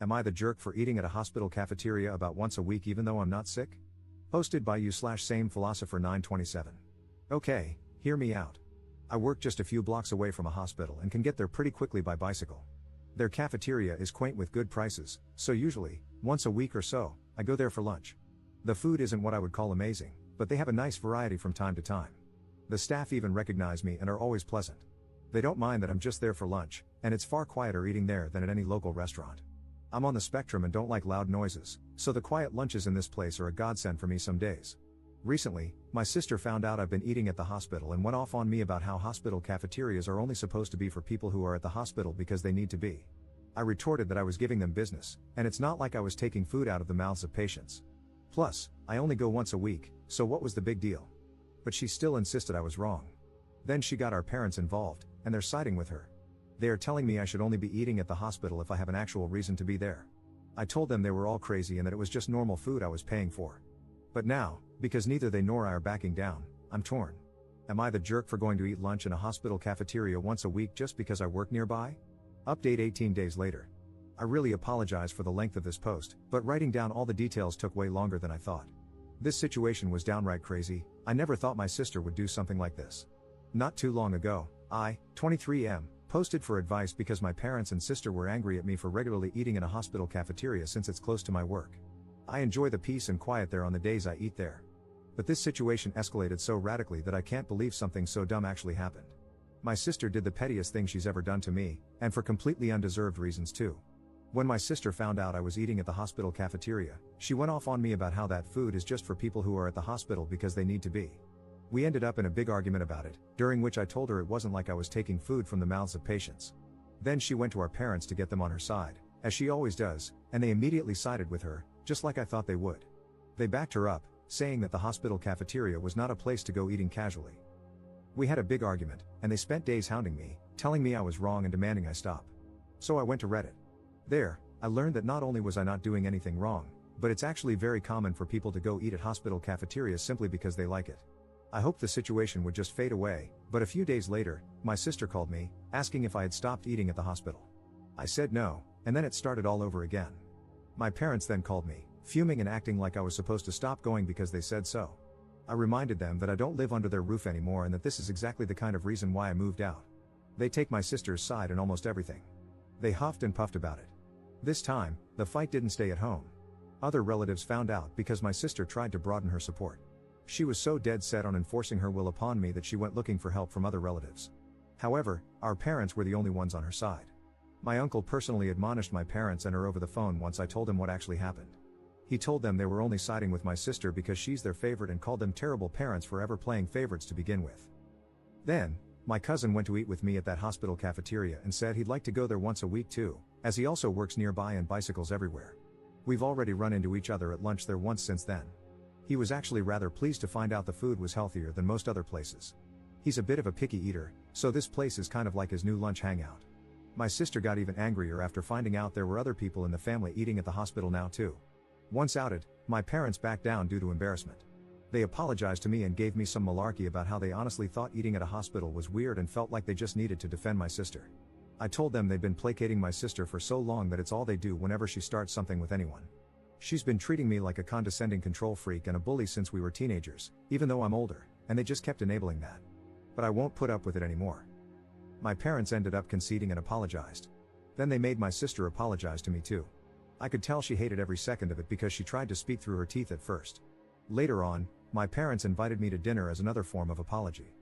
Am I the jerk for eating at a hospital cafeteria about once a week even though I'm not sick? Posted by you/same philosopher 927. Okay, hear me out. I work just a few blocks away from a hospital and can get there pretty quickly by bicycle. Their cafeteria is quaint with good prices, so usually, once a week or so, I go there for lunch. The food isn't what I would call amazing, but they have a nice variety from time to time. The staff even recognize me and are always pleasant. They don't mind that I'm just there for lunch, and it's far quieter eating there than at any local restaurant. I'm on the spectrum and don't like loud noises, so the quiet lunches in this place are a godsend for me some days. Recently, my sister found out I've been eating at the hospital and went off on me about how hospital cafeterias are only supposed to be for people who are at the hospital because they need to be. I retorted that I was giving them business, and it's not like I was taking food out of the mouths of patients. Plus, I only go once a week, so what was the big deal? But she still insisted I was wrong. Then she got our parents involved, and they're siding with her. They are telling me I should only be eating at the hospital if I have an actual reason to be there. I told them they were all crazy and that it was just normal food I was paying for. But now, because neither they nor I are backing down, I'm torn. Am I the jerk for going to eat lunch in a hospital cafeteria once a week just because I work nearby? Update 18 days later. I really apologize for the length of this post, but writing down all the details took way longer than I thought. This situation was downright crazy. I never thought my sister would do something like this. Not too long ago, I, 23M, posted for advice because my parents and sister were angry at me for regularly eating in a hospital cafeteria since it's close to my work. I enjoy the peace and quiet there on the days I eat there. But this situation escalated so radically that I can't believe something so dumb actually happened. My sister did the pettiest thing she's ever done to me, and for completely undeserved reasons too. When my sister found out I was eating at the hospital cafeteria, she went off on me about how that food is just for people who are at the hospital because they need to be. We ended up in a big argument about it, during which I told her it wasn't like I was taking food from the mouths of patients. Then she went to our parents to get them on her side, as she always does, and they immediately sided with her, just like I thought they would. They backed her up, saying that the hospital cafeteria was not a place to go eating casually. We had a big argument, and they spent days hounding me, telling me I was wrong and demanding I stop. So I went to Reddit. There, I learned that not only was I not doing anything wrong, but it's actually very common for people to go eat at hospital cafeterias simply because they like it. I hoped the situation would just fade away, but a few days later, my sister called me, asking if I had stopped eating at the hospital. I said no, and then it started all over again. My parents then called me, fuming and acting like I was supposed to stop going because they said so. I reminded them that I don't live under their roof anymore and that this is exactly the kind of reason why I moved out. They take my sister's side in almost everything. They huffed and puffed about it. This time, the fight didn't stay at home. Other relatives found out because my sister tried to broaden her support. She was so dead set on enforcing her will upon me that she went looking for help from other relatives. However, our parents were the only ones on her side. My uncle personally admonished my parents and her over the phone once I told him what actually happened. He told them they were only siding with my sister because she's their favorite and called them terrible parents for ever playing favorites to begin with. Then, my cousin went to eat with me at that hospital cafeteria and said he'd like to go there once a week too, as he also works nearby and bicycles everywhere. We've already run into each other at lunch there once since then. He was actually rather pleased to find out the food was healthier than most other places. He's a bit of a picky eater, so this place is kind of like his new lunch hangout. My sister got even angrier after finding out there were other people in the family eating at the hospital now too. Once outed, my parents backed down due to embarrassment. They apologized to me and gave me some malarkey about how they honestly thought eating at a hospital was weird and felt like they just needed to defend my sister. I told them they'd been placating my sister for so long that it's all they do whenever she starts something with anyone. She's been treating me like a condescending control freak and a bully since we were teenagers, even though I'm older, and they just kept enabling that. But I won't put up with it anymore. My parents ended up conceding and apologized. Then they made my sister apologize to me too. I could tell she hated every second of it because she tried to speak through her teeth at first. Later on, my parents invited me to dinner as another form of apology.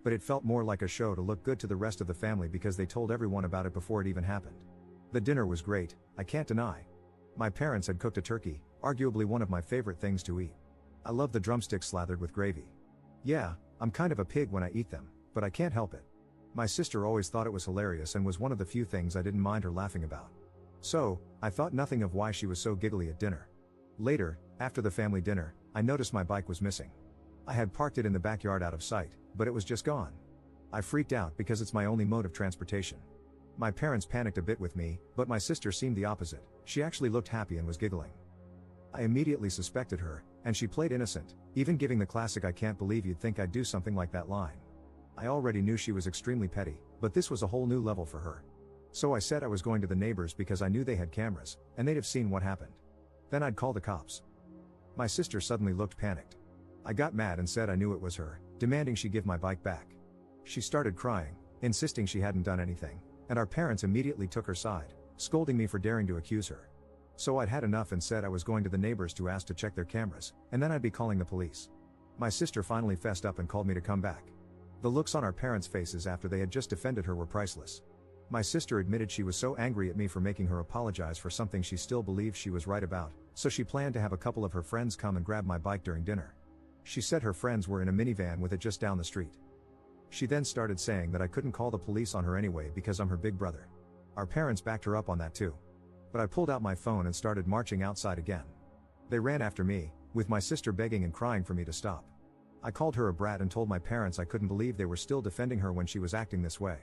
But it felt more like a show to look good to the rest of the family because they told everyone about it before it even happened. The dinner was great, I can't deny. My parents had cooked a turkey, arguably one of my favorite things to eat. I love the drumsticks slathered with gravy. Yeah, I'm kind of a pig when I eat them, but I can't help it. My sister always thought it was hilarious and was one of the few things I didn't mind her laughing about. So, I thought nothing of why she was so giggly at dinner. Later, after the family dinner, I noticed my bike was missing. I had parked it in the backyard out of sight, but it was just gone. I freaked out because it's my only mode of transportation. My parents panicked a bit with me, but my sister seemed the opposite. She actually looked happy and was giggling. I immediately suspected her, and she played innocent, even giving the classic "I can't believe you'd think I'd do something like that" line. I already knew she was extremely petty, but this was a whole new level for her. So I said I was going to the neighbors because I knew they had cameras, and they'd have seen what happened. Then I'd call the cops. My sister suddenly looked panicked. I got mad and said I knew it was her, demanding she give my bike back. She started crying, insisting she hadn't done anything, and our parents immediately took her side, scolding me for daring to accuse her. So I'd had enough and said I was going to the neighbors to ask to check their cameras, and then I'd be calling the police. My sister finally fessed up and called me to come back. The looks on our parents' faces after they had just defended her were priceless. My sister admitted she was so angry at me for making her apologize for something she still believed she was right about, so she planned to have a couple of her friends come and grab my bike during dinner. She said her friends were in a minivan with it just down the street. She then started saying that I couldn't call the police on her anyway because I'm her big brother. Our parents backed her up on that too. But I pulled out my phone and started marching outside again. They ran after me, with my sister begging and crying for me to stop. I called her a brat and told my parents I couldn't believe they were still defending her when she was acting this way.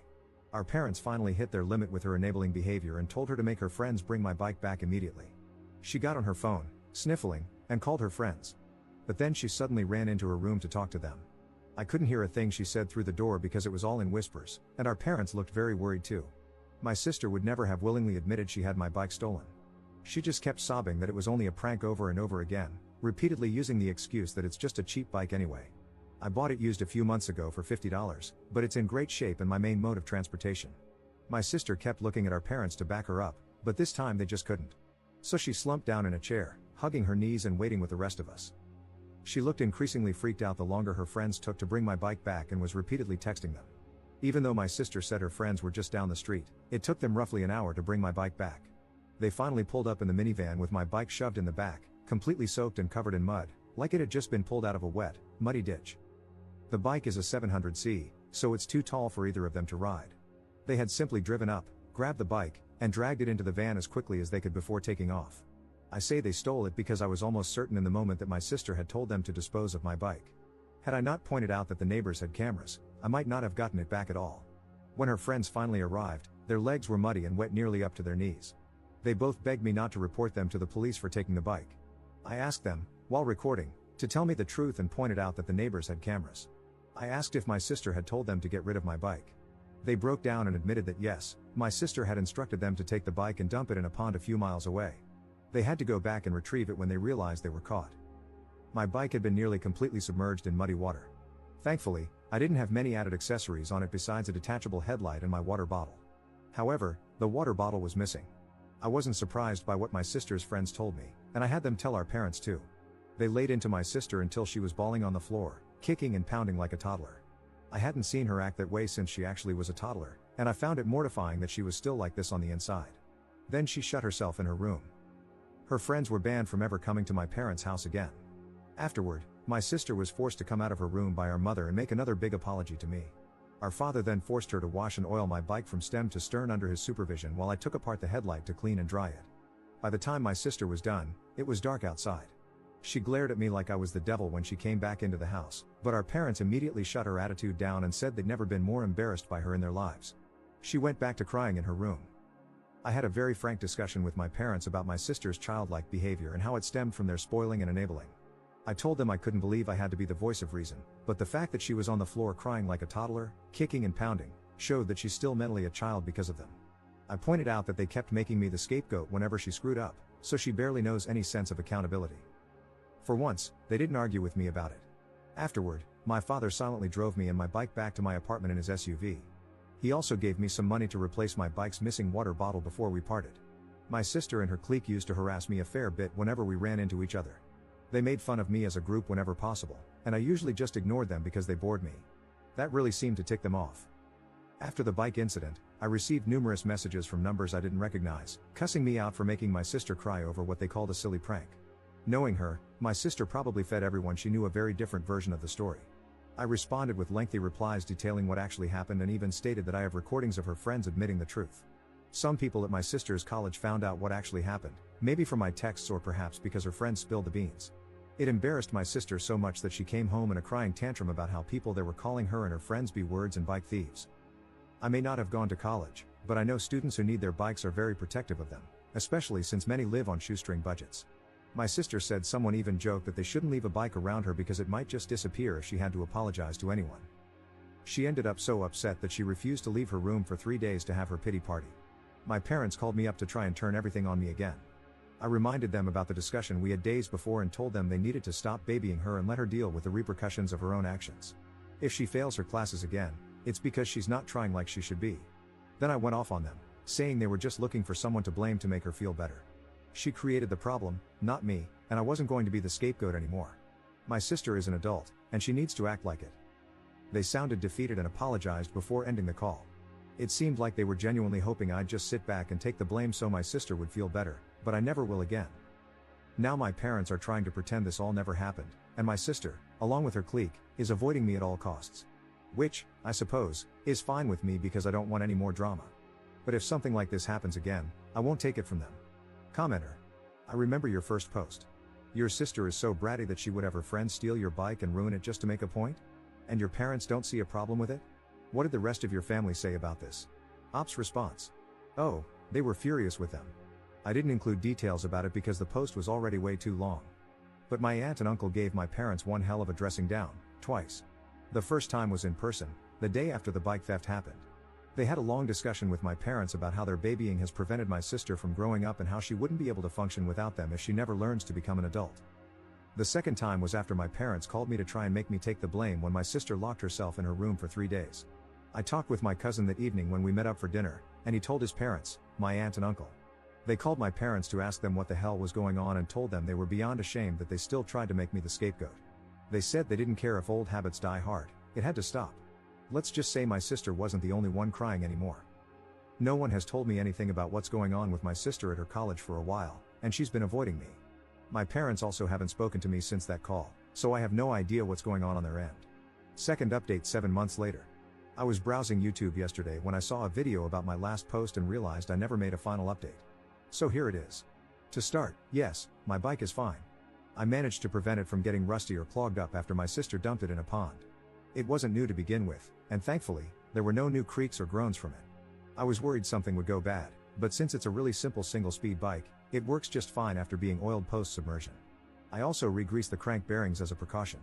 Our parents finally hit their limit with her enabling behavior and told her to make her friends bring my bike back immediately. She got on her phone, sniffling, and called her friends. But then she suddenly ran into her room to talk to them. I couldn't hear a thing she said through the door because it was all in whispers, and our parents looked very worried too. My sister would never have willingly admitted she had my bike stolen. She just kept sobbing that it was only a prank over and over again, repeatedly using the excuse that it's just a cheap bike anyway. I bought it used a few months ago for $50, but it's in great shape and my main mode of transportation. My sister kept looking at our parents to back her up, but this time they just couldn't. So she slumped down in a chair, hugging her knees and waiting with the rest of us. She looked increasingly freaked out the longer her friends took to bring my bike back and was repeatedly texting them. Even though my sister said her friends were just down the street, it took them roughly an hour to bring my bike back. They finally pulled up in the minivan with my bike shoved in the back, completely soaked and covered in mud, like it had just been pulled out of a wet, muddy ditch. The bike is a 700C, so it's too tall for either of them to ride. They had simply driven up, grabbed the bike, and dragged it into the van as quickly as they could before taking off. I say they stole it because I was almost certain in the moment that my sister had told them to dispose of my bike. Had I not pointed out that the neighbors had cameras, I might not have gotten it back at all. When her friends finally arrived, their legs were muddy and wet nearly up to their knees. They both begged me not to report them to the police for taking the bike. I asked them, while recording, to tell me the truth and pointed out that the neighbors had cameras. I asked if my sister had told them to get rid of my bike. They broke down and admitted that yes, my sister had instructed them to take the bike and dump it in a pond a few miles away. They had to go back and retrieve it when they realized they were caught. My bike had been nearly completely submerged in muddy water. Thankfully, I didn't have many added accessories on it besides a detachable headlight and my water bottle. However, the water bottle was missing. I wasn't surprised by what my sister's friends told me, and I had them tell our parents too. They laid into my sister until she was bawling on the floor, kicking and pounding like a toddler. I hadn't seen her act that way since she actually was a toddler, and I found it mortifying that she was still like this on the inside. Then she shut herself in her room. Her friends were banned from ever coming to my parents' house again. Afterward, my sister was forced to come out of her room by our mother and make another big apology to me. Our father then forced her to wash and oil my bike from stem to stern under his supervision while I took apart the headlight to clean and dry it. By the time my sister was done, it was dark outside. She glared at me like I was the devil when she came back into the house, but our parents immediately shut her attitude down and said they'd never been more embarrassed by her in their lives. She went back to crying in her room. I had a very frank discussion with my parents about my sister's childlike behavior and how it stemmed from their spoiling and enabling. I told them I couldn't believe I had to be the voice of reason, but the fact that she was on the floor crying like a toddler, kicking and pounding, showed that she's still mentally a child because of them. I pointed out that they kept making me the scapegoat whenever she screwed up, so she barely knows any sense of accountability. For once, they didn't argue with me about it. Afterward, my father silently drove me and my bike back to my apartment in his SUV. He also gave me some money to replace my bike's missing water bottle before we parted. My sister and her clique used to harass me a fair bit whenever we ran into each other. They made fun of me as a group whenever possible, and I usually just ignored them because they bored me. That really seemed to tick them off. After the bike incident, I received numerous messages from numbers I didn't recognize, cussing me out for making my sister cry over what they called a silly prank. Knowing her, my sister probably fed everyone she knew a very different version of the story. I responded with lengthy replies detailing what actually happened and even stated that I have recordings of her friends admitting the truth. Some people at my sister's college found out what actually happened, maybe from my texts or perhaps because her friends spilled the beans. It embarrassed my sister so much that she came home in a crying tantrum about how people there were calling her and her friends B-words and bike thieves. I may not have gone to college, but I know students who need their bikes are very protective of them, especially since many live on shoestring budgets. My sister said someone even joked that they shouldn't leave a bike around her because it might just disappear if she had to apologize to anyone. She ended up so upset that she refused to leave her room for 3 days to have her pity party. My parents called me up to try and turn everything on me again. I reminded them about the discussion we had days before and told them they needed to stop babying her and let her deal with the repercussions of her own actions. If she fails her classes again, it's because she's not trying like she should be. Then I went off on them, saying they were just looking for someone to blame to make her feel better. She created the problem, not me, and I wasn't going to be the scapegoat anymore. My sister is an adult, and she needs to act like it. They sounded defeated and apologized before ending the call. It seemed like they were genuinely hoping I'd just sit back and take the blame so my sister would feel better, but I never will again. Now my parents are trying to pretend this all never happened, and my sister, along with her clique, is avoiding me at all costs. Which, I suppose, is fine with me because I don't want any more drama. But if something like this happens again, I won't take it from them. Commenter. I remember your first post. Your sister is so bratty that she would have her friends steal your bike and ruin it just to make a point? And your parents don't see a problem with it? What did the rest of your family say about this? Ops response. Oh, they were furious with them. I didn't include details about it because the post was already way too long. But my aunt and uncle gave my parents one hell of a dressing down, twice. The first time was in person, the day after the bike theft happened. They had a long discussion with my parents about how their babying has prevented my sister from growing up and how she wouldn't be able to function without them if she never learns to become an adult. The second time was after my parents called me to try and make me take the blame when my sister locked herself in her room for 3 days. I talked with my cousin that evening when we met up for dinner, and he told his parents, my aunt and uncle. They called my parents to ask them what the hell was going on and told them they were beyond ashamed that they still tried to make me the scapegoat. They said they didn't care if old habits die hard, it had to stop. Let's just say my sister wasn't the only one crying anymore. No one has told me anything about what's going on with my sister at her college for a while, and she's been avoiding me. My parents also haven't spoken to me since that call, so I have no idea what's going on their end. Second update 7 months later. I was browsing YouTube yesterday when I saw a video about my last post and realized I never made a final update. So here it is. To start, yes, my bike is fine. I managed to prevent it from getting rusty or clogged up after my sister dumped it in a pond. It wasn't new to begin with, and thankfully, there were no new creaks or groans from it. I was worried something would go bad, but since it's a really simple single-speed bike, it works just fine after being oiled post-submersion. I also re-greased the crank bearings as a precaution.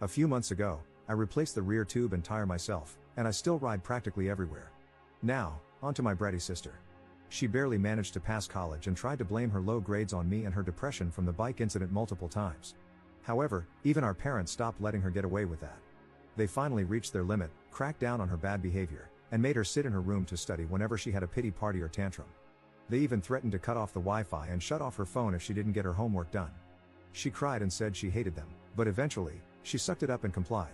A few months ago, I replaced the rear tube and tire myself, and I still ride practically everywhere. Now, onto my bratty sister. She barely managed to pass college and tried to blame her low grades on me and her depression from the bike incident multiple times. However, even our parents stopped letting her get away with that. They finally reached their limit, cracked down on her bad behavior, and made her sit in her room to study whenever she had a pity party or tantrum. They even threatened to cut off the Wi-Fi and shut off her phone if she didn't get her homework done. She cried and said she hated them, but eventually, she sucked it up and complied.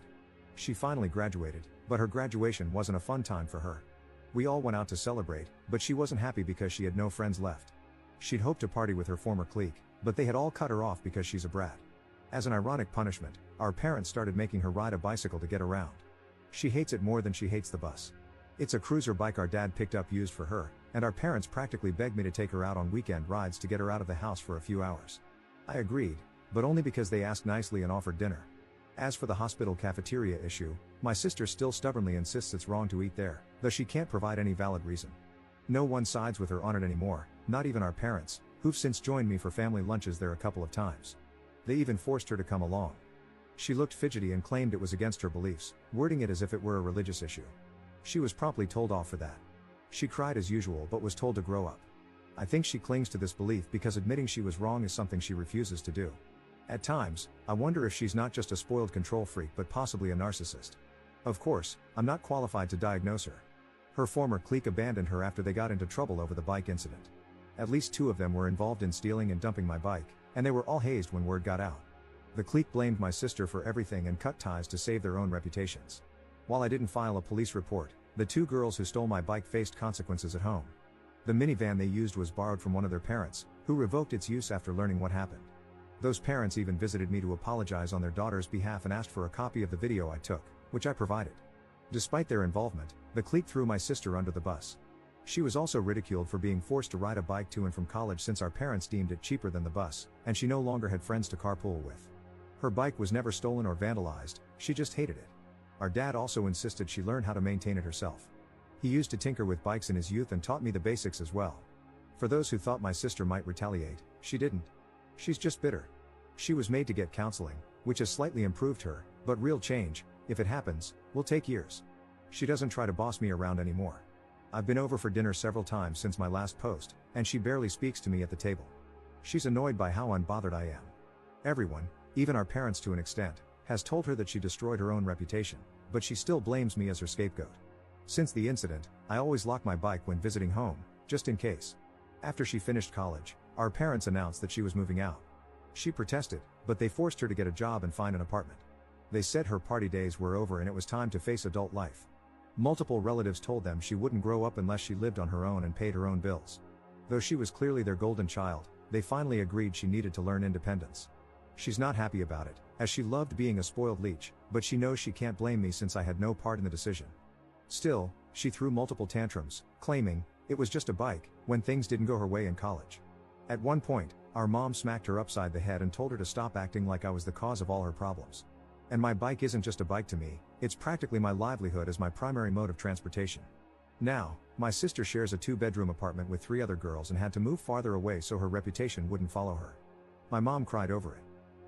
She finally graduated, but her graduation wasn't a fun time for her. We all went out to celebrate, but she wasn't happy because she had no friends left. She'd hoped to party with her former clique, but they had all cut her off because she's a brat. As an ironic punishment, our parents started making her ride a bicycle to get around. She hates it more than she hates the bus. It's a cruiser bike our dad picked up used for her, and our parents practically begged me to take her out on weekend rides to get her out of the house for a few hours. I agreed, but only because they asked nicely and offered dinner. As for the hospital cafeteria issue, my sister still stubbornly insists it's wrong to eat there, though she can't provide any valid reason. No one sides with her on it anymore, not even our parents, who've since joined me for family lunches there a couple of times. They even forced her to come along. She looked fidgety and claimed it was against her beliefs, wording it as if it were a religious issue. She was promptly told off for that. She cried as usual but was told to grow up. I think she clings to this belief because admitting she was wrong is something she refuses to do. At times, I wonder if she's not just a spoiled control freak but possibly a narcissist. Of course, I'm not qualified to diagnose her. Her former clique abandoned her after they got into trouble over the bike incident. At least 2 of them were involved in stealing and dumping my bike, and they were all hazed when word got out. The clique blamed my sister for everything and cut ties to save their own reputations. While I didn't file a police report, the 2 girls who stole my bike faced consequences at home. The minivan they used was borrowed from one of their parents, who revoked its use after learning what happened. Those parents even visited me to apologize on their daughter's behalf and asked for a copy of the video I took, which I provided. Despite their involvement, the clique threw my sister under the bus. She was also ridiculed for being forced to ride a bike to and from college since our parents deemed it cheaper than the bus, and she no longer had friends to carpool with. Her bike was never stolen or vandalized, she just hated it. Our dad also insisted she learn how to maintain it herself. He used to tinker with bikes in his youth and taught me the basics as well. For those who thought my sister might retaliate, she didn't. She's just bitter. She was made to get counseling, which has slightly improved her, but real change, if it happens, will take years. She doesn't try to boss me around anymore. I've been over for dinner several times since my last post, and she barely speaks to me at the table. She's annoyed by how unbothered I am. Everyone, even our parents to an extent, has told her that she destroyed her own reputation, but she still blames me as her scapegoat. Since the incident, I always lock my bike when visiting home, just in case. After she finished college, our parents announced that she was moving out. She protested, but they forced her to get a job and find an apartment. They said her party days were over and it was time to face adult life. Multiple relatives told them she wouldn't grow up unless she lived on her own and paid her own bills. Though she was clearly their golden child, they finally agreed she needed to learn independence. She's not happy about it, as she loved being a spoiled leech, but she knows she can't blame me since I had no part in the decision. Still, she threw multiple tantrums, claiming it was just a bike, when things didn't go her way in college. At one point, our mom smacked her upside the head and told her to stop acting like I was the cause of all her problems. And my bike isn't just a bike to me, it's practically my livelihood as my primary mode of transportation. Now, my sister shares a 2-bedroom apartment with 3 other girls and had to move farther away so her reputation wouldn't follow her. My mom cried over it.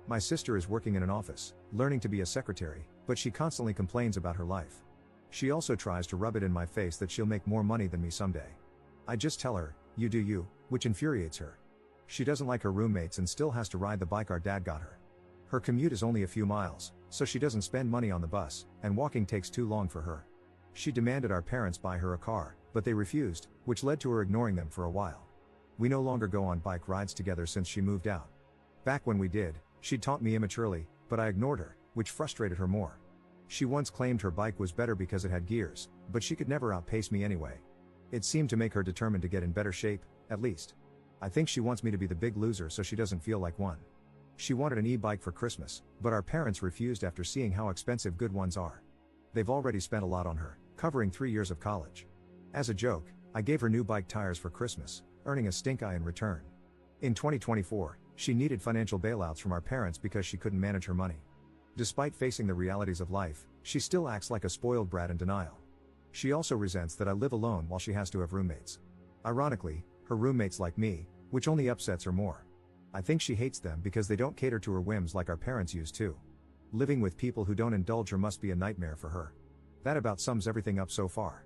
My sister is working in an office, learning to be a secretary, but she constantly complains about her life. She also tries to rub it in my face that she'll make more money than me someday. I just tell her, you do you, which infuriates her. She doesn't like her roommates and still has to ride the bike our dad got her. Her commute is only a few miles, so she doesn't spend money on the bus, and walking takes too long for her. She demanded our parents buy her a car, but they refused, which led to her ignoring them for a while. We no longer go on bike rides together since she moved out. Back when we did, she'd taunt me immaturely, but I ignored her, which frustrated her more. She once claimed her bike was better because it had gears, but she could never outpace me anyway. It seemed to make her determined to get in better shape, at least. I think she wants me to be the big loser so she doesn't feel like one. She wanted an e-bike for Christmas, but our parents refused after seeing how expensive good ones are. They've already spent a lot on her, covering 3 years of college. As a joke, I gave her new bike tires for Christmas, earning a stink eye in return. In 2024, she needed financial bailouts from our parents because she couldn't manage her money. Despite facing the realities of life, she still acts like a spoiled brat in denial. She also resents that I live alone while she has to have roommates. Ironically, her roommates like me, which only upsets her more. I think she hates them because they don't cater to her whims like our parents used to. Living with people who don't indulge her must be a nightmare for her. That about sums everything up so far.